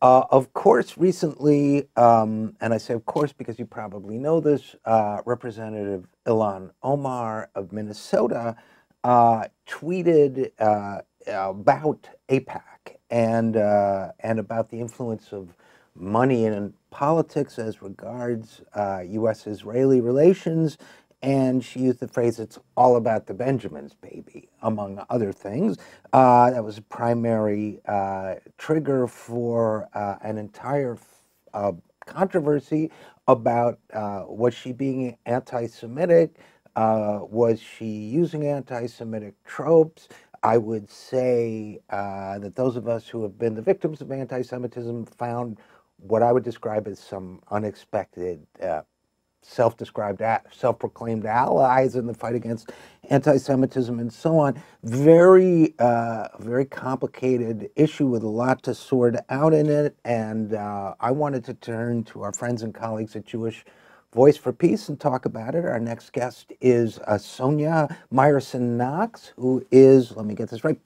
Of course, recently, and I say of course because you probably know this, Representative Ilhan Omar of Minnesota tweeted about AIPAC and about the influence of money in politics as regards U.S.-Israeli relations. And she used the phrase, "It's all about the Benjamins, baby," among other things. That was a primary trigger for an entire controversy about was she being anti-Semitic? Was she using anti-Semitic tropes? I would say that those of us who have been the victims of anti-Semitism found what I would describe as some unexpected self-described, self-proclaimed allies in the fight against anti-Semitism and so on. Very, very complicated issue with a lot to sort out in it. And I wanted to turn to our friends and colleagues at Jewish Voice for Peace and talk about it. Our next guest is Sonya Meyerson-Knox, who is, let me get this right,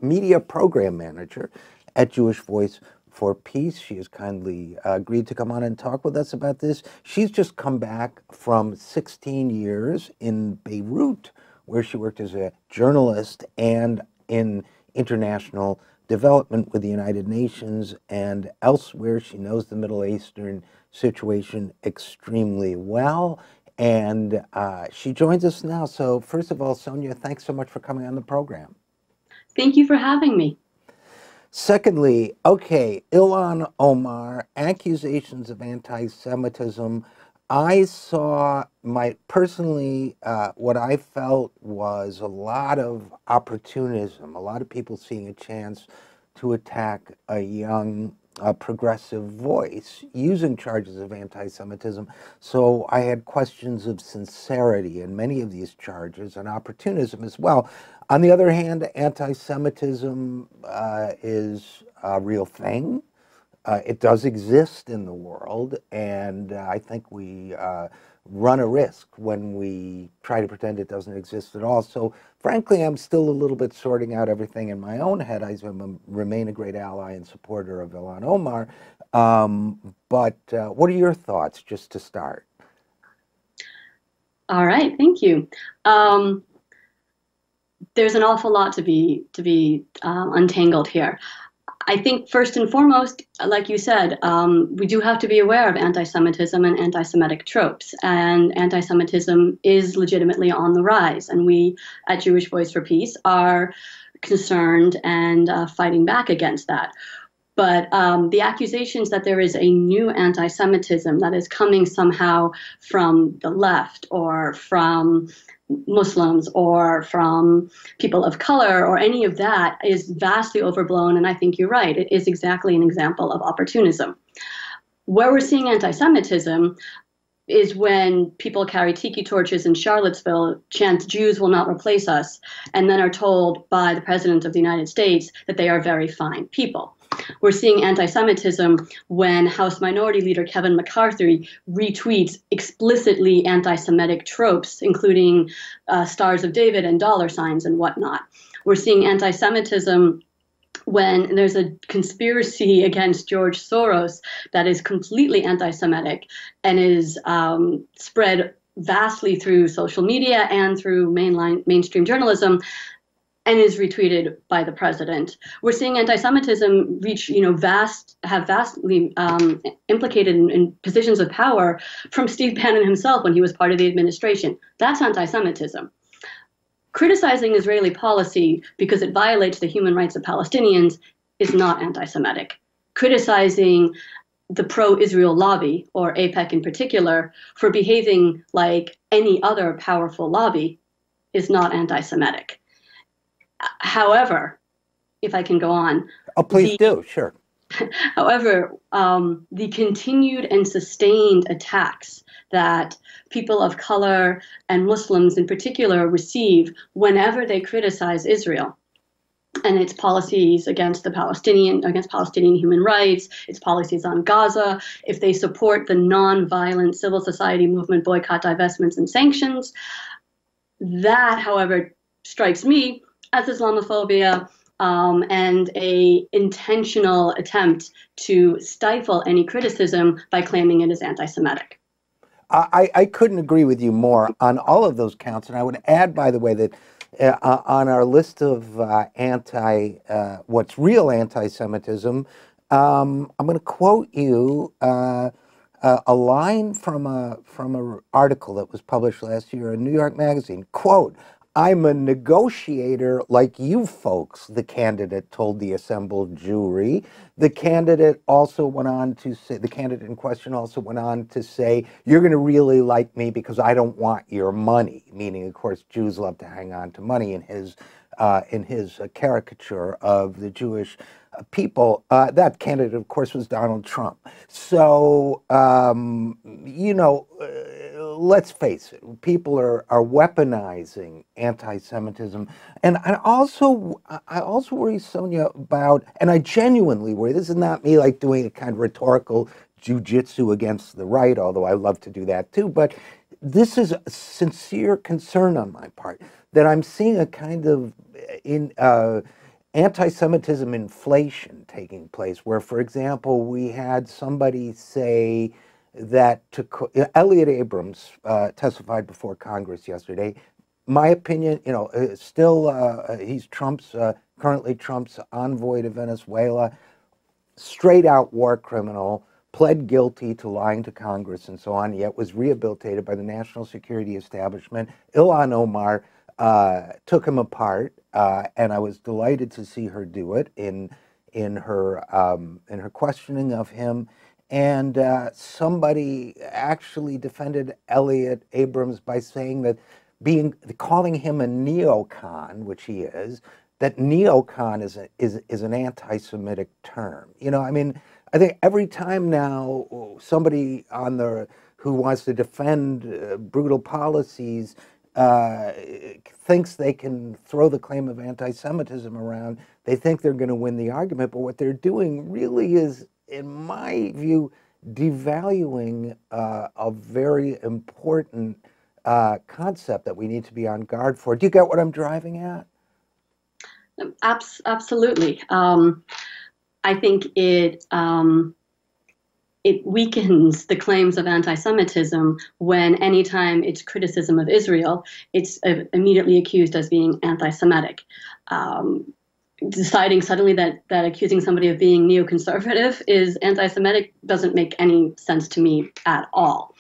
media program manager at Jewish Voice for Peace. She has kindly agreed to come on and talk with us about this. She's just come back from 16 years in Beirut, where she worked as a journalist and in international development with the United Nations and elsewhere. She knows the Middle Eastern situation extremely well, and she joins us now. So first of all, Sonya, thanks so much for coming on the program. Thank you for having me. Secondly, okay, Ilhan Omar, accusations of anti-Semitism. I saw personally, what I felt was a lot of opportunism, a lot of people seeing a chance to attack a young progressive voice using charges of anti-Semitism. So I had questions of sincerity in many of these charges and opportunism as well. On the other hand, anti-Semitism is a real thing. It does exist in the world, and I think we run a risk when we try to pretend it doesn't exist at all. So frankly, I'm still a little bit sorting out everything in my own head. I remain a great ally and supporter of Ilhan Omar. But what are your thoughts, just to start? All right, thank you. There's an awful lot to be untangled here. I think first and foremost, like you said, we do have to be aware of anti-Semitism and anti-Semitic tropes, and anti-Semitism is legitimately on the rise, and we at Jewish Voice for Peace are concerned and fighting back against that. But the accusations that there is a new anti-Semitism that is coming somehow from the left or from Muslims or from people of color or any of that is vastly overblown, and I think you're right. It is exactly an example of opportunism. Where we're seeing anti-Semitism is when people carry tiki torches in Charlottesville, chant "Jews will not replace us," and then are told by the President of the United States that they are very fine people. We're seeing anti-Semitism when House Minority Leader Kevin McCarthy retweets explicitly anti-Semitic tropes, including Stars of David and dollar signs and whatnot. We're seeing anti-Semitism when there's a conspiracy against George Soros that is completely anti-Semitic and is spread vastly through social media and through mainstream journalism, and is retweeted by the president. We're seeing anti-Semitism reach, vastly implicated in positions of power from Steve Bannon himself when he was part of the administration. That's anti-Semitism. Criticizing Israeli policy because it violates the human rights of Palestinians is not anti-Semitic. Criticizing the pro-Israel lobby, or AIPAC in particular, for behaving like any other powerful lobby is not anti-Semitic. However, if I can go on. Oh, please do, sure. However, the continued and sustained attacks that people of color and Muslims in particular receive whenever they criticize Israel and its policies against Palestinian human rights, its policies on Gaza, if they support the non-violent civil society movement, boycott, divestments, and sanctions, that, however, strikes me as Islamophobia and a intentional attempt to stifle any criticism by claiming it as anti-Semitic. I couldn't agree with you more on all of those counts, and I would add, by the way, that on our list of what's real anti-Semitism, I'm going to quote you a line from an article that was published last year in New York Magazine. Quote, "I'm a negotiator like you folks," the candidate told the assembled jury. The candidate also went on to say, the candidate in question also went on to say, "You're going to really like me because I don't want your money," meaning, of course, Jews love to hang on to money in his caricature of the Jewish people. That candidate, of course, was Donald Trump. So, let's face it, people are weaponizing anti-Semitism. And I also worry, Sonya, about, and I genuinely worry, this is not me like doing a kind of rhetorical jujitsu against the right, although I love to do that too, but this is a sincere concern on my part, that I'm seeing a kind of anti-Semitism inflation taking place, where, for example, we had somebody say that Elliot Abrams testified before Congress yesterday. My opinion, he's currently Trump's envoy to Venezuela, straight out war criminal, pled guilty to lying to Congress and so on, yet was rehabilitated by the national security establishment. Ilhan Omar took him apart, and I was delighted to see her do it in her questioning of him. And somebody actually defended Elliot Abrams by saying that calling him a neocon, which he is, that neocon is an anti-Semitic term. I mean, I think every time now somebody who wants to defend brutal policies thinks they can throw the claim of anti-Semitism around, they think they're going to win the argument, but what they're doing really is, in my view, devaluing a very important concept that we need to be on guard for. Do you get what I'm driving at? Absolutely. I think it weakens the claims of anti-Semitism when anytime it's criticism of Israel, it's immediately accused as being anti-Semitic. Deciding suddenly that accusing somebody of being neoconservative is anti-Semitic doesn't make any sense to me at all.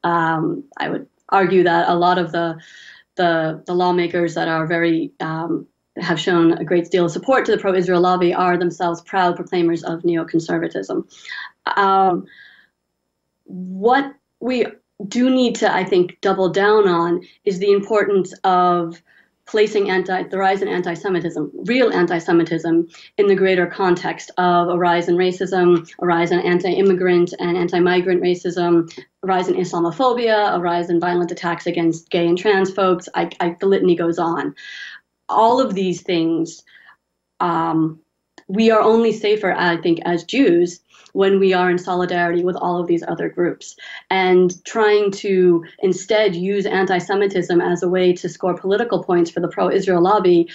I would argue that a lot of the lawmakers that are very have shown a great deal of support to the pro-Israel lobby are themselves proud proclaimers of neoconservatism. What we do need to, I think, double down on is the importance of placing the rise in anti-Semitism, real anti-Semitism, in the greater context of a rise in racism, a rise in anti-immigrant and anti-migrant racism, a rise in Islamophobia, a rise in violent attacks against gay and trans folks. The litany goes on. All of these things, we are only safer, I think, as Jews when we are in solidarity with all of these other groups. And trying to instead use anti-Semitism as a way to score political points for the pro-Israel lobby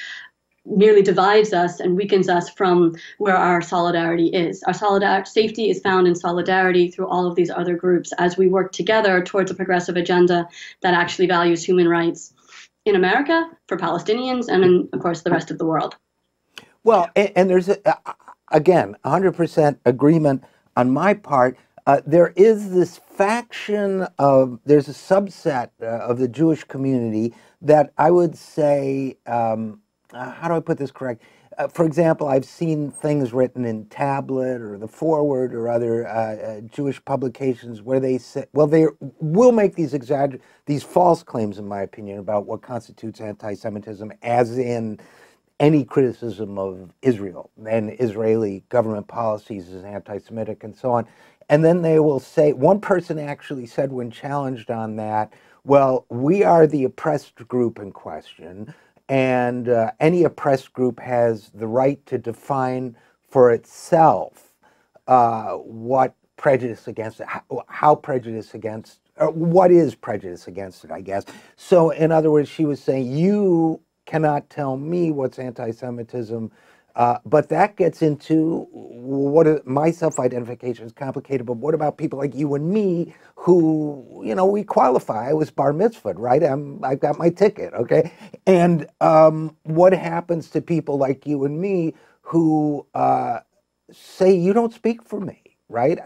merely divides us and weakens us from where our solidarity is. Our safety is found in solidarity through all of these other groups as we work together towards a progressive agenda that actually values human rights in America, for Palestinians, and in, of course, the rest of the world. Well, and there's, again, 100% agreement on my part. There is this there's a subset of the Jewish community that I would say, how do I put this correct? For example, I've seen things written in Tablet or The Forward or other Jewish publications where they say, well, they will make these false claims, in my opinion, about what constitutes anti-Semitism, as in any criticism of Israel and Israeli government policies is anti-Semitic and so on. And then they will say, one person actually said when challenged on that, well, we are the oppressed group in question, and any oppressed group has the right to define for itself what prejudice against it, how prejudice against, or what is prejudice against it, I guess. So in other words, she was saying, you cannot tell me what's anti-Semitism But that gets into my self-identification is complicated, but what about people like you and me who, you know, we qualify. I was bar mitzvahed, right? I've got my ticket, okay? And what happens to people like you and me who say, you don't speak for me, right?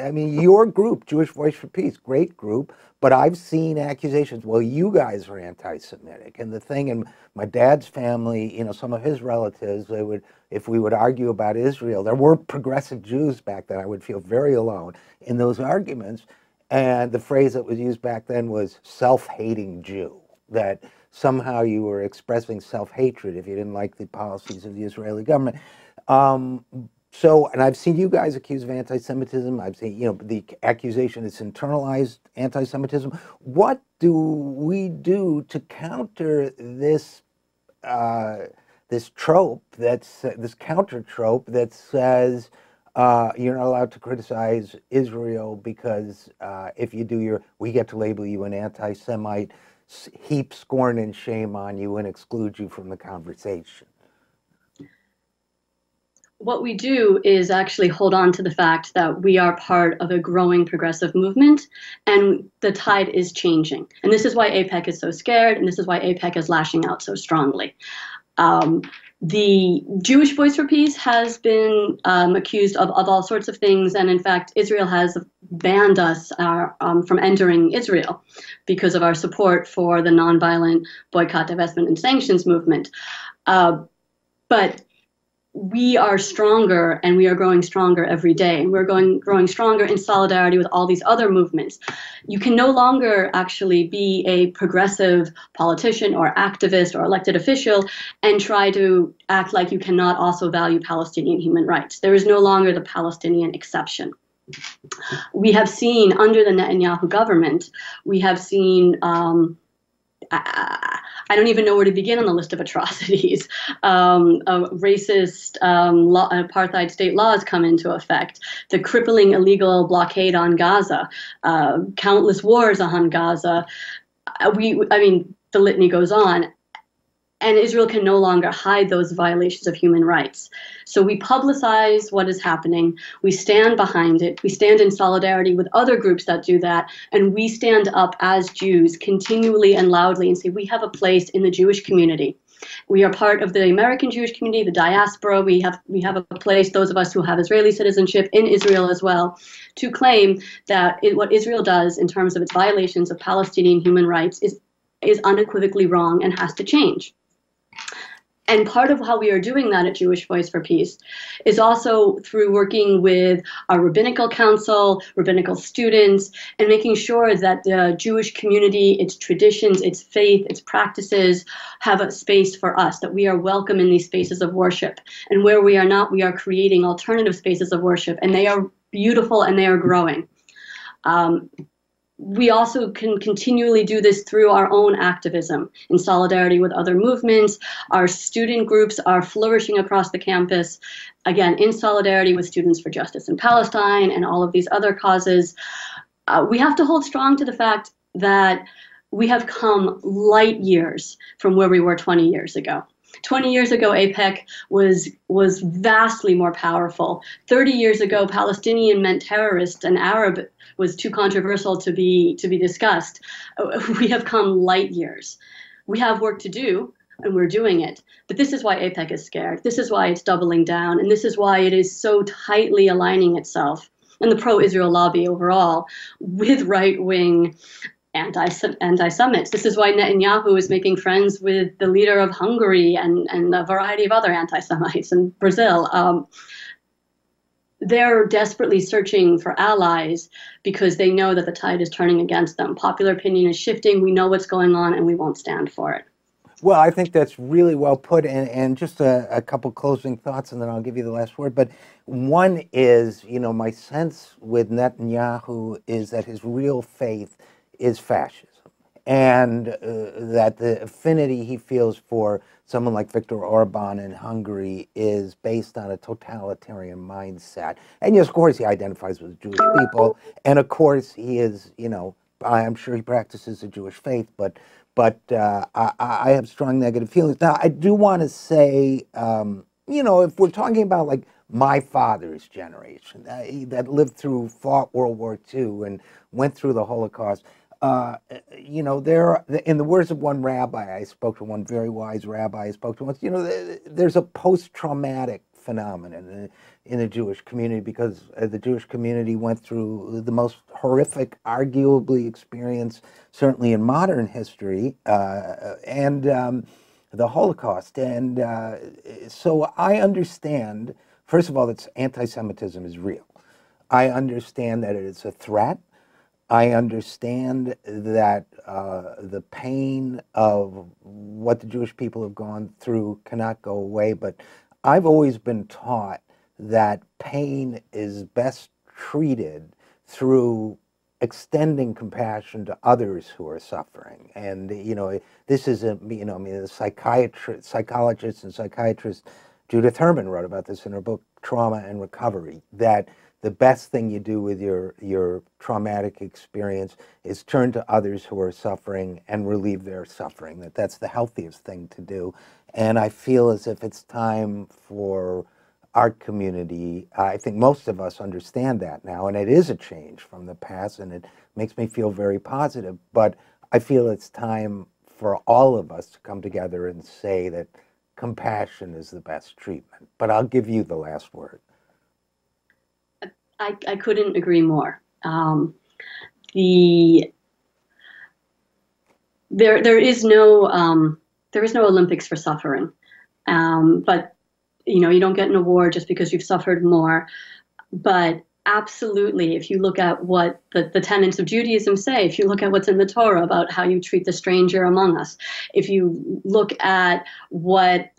I mean, your group, Jewish Voice for Peace, great group, but I've seen accusations, well, you guys are anti-Semitic. And the thing in my dad's family, you know, some of his relatives, they would, if we would argue about Israel, there were progressive Jews back then, I would feel very alone in those arguments. And the phrase that was used back then was self-hating Jew, that somehow you were expressing self-hatred if you didn't like the policies of the Israeli government. So, and I've seen you guys accused of anti-Semitism. I've seen, you know, the accusation is internalized anti-Semitism. What do we do to counter this this trope, this counter trope that says you're not allowed to criticize Israel because if you do, we get to label you an anti-Semite, heap scorn and shame on you, and exclude you from the conversation? What we do is actually hold on to the fact that we are part of a growing progressive movement, and the tide is changing. And this is why AIPAC is so scared, and this is why AIPAC is lashing out so strongly. The Jewish Voice for Peace has been accused of all sorts of things, and in fact, Israel has banned us from entering Israel because of our support for the nonviolent boycott, divestment, and sanctions movement. But we are stronger, and we are growing stronger every day, and we're growing stronger in solidarity with all these other movements. You can no longer actually be a progressive politician or activist or elected official and try to act like you cannot also value Palestinian human rights. There is no longer the Palestinian exception. We have seen under the Netanyahu government, we have seen I don't even know where to begin on the list of atrocities. Racist apartheid state laws come into effect. The crippling illegal blockade on Gaza. Countless wars on Gaza. I mean, the litany goes on. And Israel can no longer hide those violations of human rights. So we publicize what is happening. We stand behind it. We stand in solidarity with other groups that do that. And we stand up as Jews continually and loudly and say, we have a place in the Jewish community. We are part of the American Jewish community, the diaspora. We have a place, those of us who have Israeli citizenship in Israel as well, to claim that what Israel does in terms of its violations of Palestinian human rights is unequivocally wrong and has to change. And part of how we are doing that at Jewish Voice for Peace is also through working with our rabbinical council, rabbinical students, and making sure that the Jewish community, its traditions, its faith, its practices have a space for us, that we are welcome in these spaces of worship. And where we are not, we are creating alternative spaces of worship, and they are beautiful and they are growing. We also can continually do this through our own activism in solidarity with other movements. Our student groups are flourishing across the campus, again, in solidarity with Students for Justice in Palestine and all of these other causes. We have to hold strong to the fact that we have come light years from where we were 20 years ago. 20 years ago, AIPAC was vastly more powerful. 30 years ago, Palestinian meant terrorist, and Arab was too controversial to be discussed. We have come light years. We have work to do, and we're doing it. But this is why AIPAC is scared. This is why it's doubling down, and this is why it is so tightly aligning itself and the pro-Israel lobby overall with right-wing anti-Semites. This is why Netanyahu is making friends with the leader of Hungary and a variety of other anti-Semites in Brazil. They're desperately searching for allies because they know that the tide is turning against them. Popular opinion is shifting. We know what's going on, and we won't stand for it. Well, I think that's really well put, and just a couple closing thoughts, and then I'll give you the last word. But one is, you know, my sense with Netanyahu is that his real faith is fascism, and that the affinity he feels for someone like Viktor Orban in Hungary is based on a totalitarian mindset. And yes, of course, he identifies with Jewish people, and of course, he is, you know, I'm sure he practices the Jewish faith, but I have strong negative feelings. Now, I do want to say, you know, if we're talking about like my father's generation that lived through, fought World War II and went through the Holocaust, you know, there, in the words of one rabbi, I spoke to one very wise rabbi I spoke to once, you know, there's a post-traumatic phenomenon in the Jewish community because the Jewish community went through the most horrific, arguably, experience, certainly in modern history, and the Holocaust. And so I understand, first of all, that anti-Semitism is real. I understand that it's a threat. I understand that the pain of what the Jewish people have gone through cannot go away, but I've always been taught that pain is best treated through extending compassion to others who are suffering. And, you know, this is a, you know, I mean, the psychologist and psychiatrist Judith Herman wrote about this in her book, Trauma and Recovery, that the best thing you do with your traumatic experience is turn to others who are suffering and relieve their suffering, that's the healthiest thing to do. And I feel as if it's time for our community, I think most of us understand that now, and it is a change from the past, and it makes me feel very positive, but I feel it's time for all of us to come together and say that compassion is the best treatment. But I'll give you the last word. I couldn't agree more. There is no Olympics for suffering, but you know, you don't get an award just because you've suffered more. But absolutely, if you look at what the tenets of Judaism say, if you look at what's in the Torah about how you treat the stranger among us, if you look at what,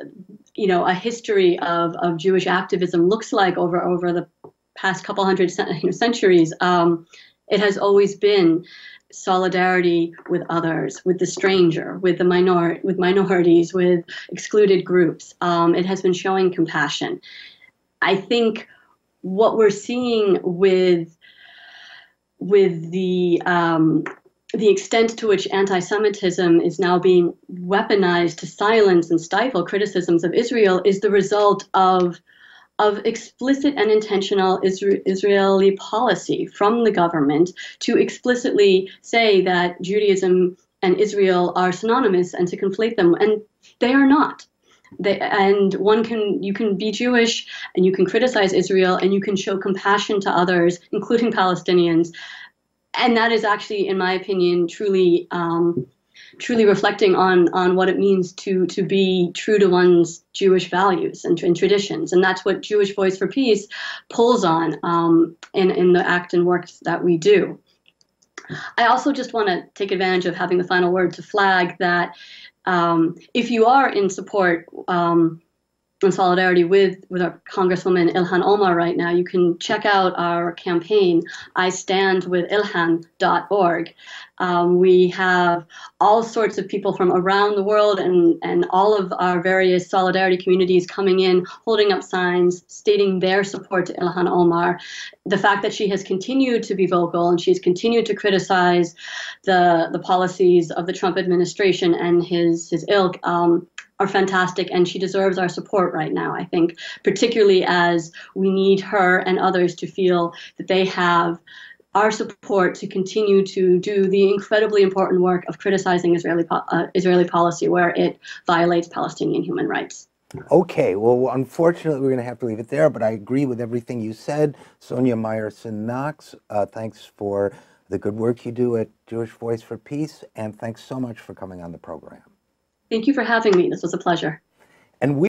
you know, a history of Jewish activism looks like over the past couple hundred centuries, it has always been solidarity with others, with the stranger, with the minorities, with excluded groups. It has been showing compassion. I think what we're seeing with the extent to which anti-Semitism is now being weaponized to silence and stifle criticisms of Israel is the result of explicit and intentional Israeli policy from the government to explicitly say that Judaism and Israel are synonymous and to conflate them, and they are not. You can be Jewish and you can criticize Israel and you can show compassion to others, including Palestinians, and that is actually, in my opinion, truly reflecting on what it means to be true to one's Jewish values and traditions. And that's what Jewish Voice for Peace pulls on in the act and work that we do. I also just want to take advantage of having the final word to flag that if you are in support in solidarity with our Congresswoman Ilhan Omar right now, you can check out our campaign, istandwithilhan.org. We have all sorts of people from around the world and all of our various solidarity communities coming in, holding up signs, stating their support to Ilhan Omar. The fact that she has continued to be vocal and she's continued to criticize the policies of the Trump administration and his ilk are fantastic, and she deserves our support right now, I think, particularly as we need her and others to feel that they have our support to continue to do the incredibly important work of criticizing Israeli policy where it violates Palestinian human rights. Okay, well, unfortunately, we're going to have to leave it there, but I agree with everything you said. Sonya Meyerson-Knox, thanks for the good work you do at Jewish Voice for Peace, and thanks so much for coming on the program. Thank you for having me. This was a pleasure. And we